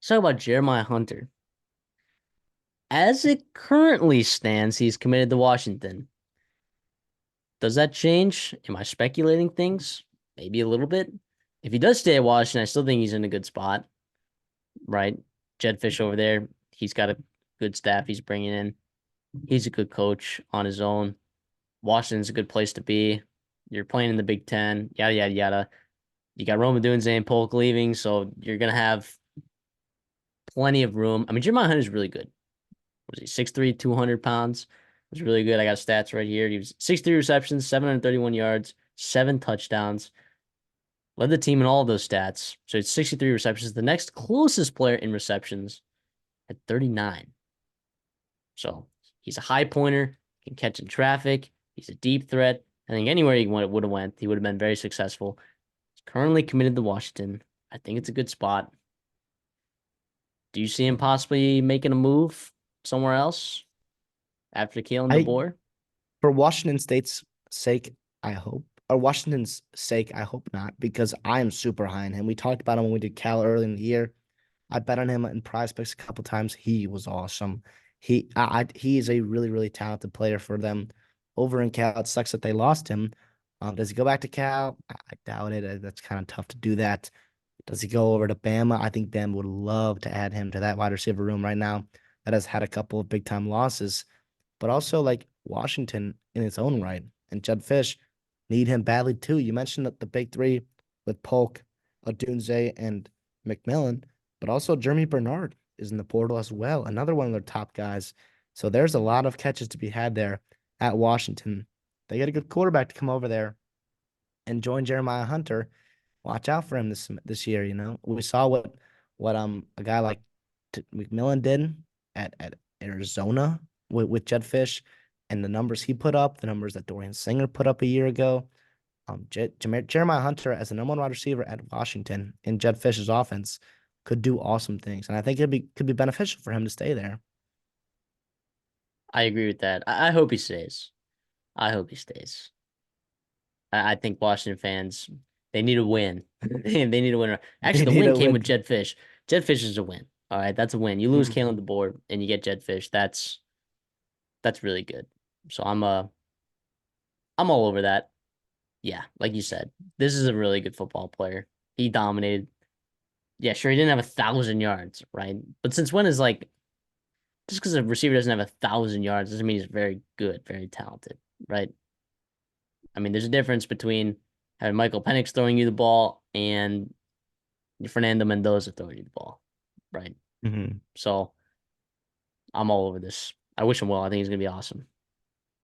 Let's talk about Jeremiah Hunter. As it currently stands, he's committed to Washington. Does that change? Am I speculating things? Maybe a little bit. If he does stay at Washington, I still think he's in a good spot, right? Jed Fish over there, he's got a good staff he's bringing in. He's a good coach on his own. Washington's a good place to be. You're playing in the Big Ten, yada, yada, yada. You got Roma Dunze and Polk leaving, so you're going to have plenty of room. I mean, Jeremiah Hunter's really good. Was he 6'3", 200 pounds? Was really good. I got stats right here. He was 63 receptions, 731 yards, 7 touchdowns. Led the team in all of those stats. So it's 63 receptions. The next closest player in receptions at 39. So he's a high pointer, can catch in traffic. He's a deep threat. I think anywhere he would have went, he would have been very successful. He's currently committed to Washington. I think it's a good spot. Do you see him possibly making a move somewhere else after Kalen I DeBoer? For Washington State's sake, I hope, or Washington's sake, I hope not, because I am super high on him. We talked about him when we did Cal early in the year. I bet on him in prize picks a couple times. He was awesome. He is a really, really talented player for them over in Cal. It sucks that they lost him. Does he go back to Cal? I doubt it. That's kind of tough to do that. Does he go over to Bama? I think Bama would love to add him to that wide receiver room right now that has had a couple of big time losses, but also like Washington in its own right. And Jed Fish need him badly too. You mentioned that the big three with Polk, Odunze, and McMillan, but also Jeremy Bernard is in the portal as well, another one of their top guys. So there's a lot of catches to be had there at Washington. They get a good quarterback to come over there and join Jeremiah Hunter. Watch out for him this year. You know, we saw what a guy like McMillan did at Arizona with Jed Fish, and the numbers he put up, the numbers that Dorian Singer put up a year ago. Jeremiah Hunter as the number one wide receiver at Washington in Jed Fish's offense could do awesome things, and I think it could be beneficial for him to stay there. I agree with that. I hope he stays. I hope he stays. I think Washington fans, they need a win. They need a winner. They Actually, the need win a came win. with Jed Fish. Jed Fish is a win. All right, that's a win. You lose Mhm. Kalen DeBoer and you get Jed Fish. That's really good. So I'm all over that. Yeah, like you said, this is a really good football player. He dominated. Yeah, sure, he didn't have 1,000 yards, right? But since when is like just because a receiver doesn't have 1,000 yards doesn't mean he's very good, very talented, right? I mean, there's a difference between having Michael Penix throwing you the ball and Fernando Mendoza throwing you the ball, right? Mhm. So I'm all over this. I wish him well. I think he's gonna be awesome.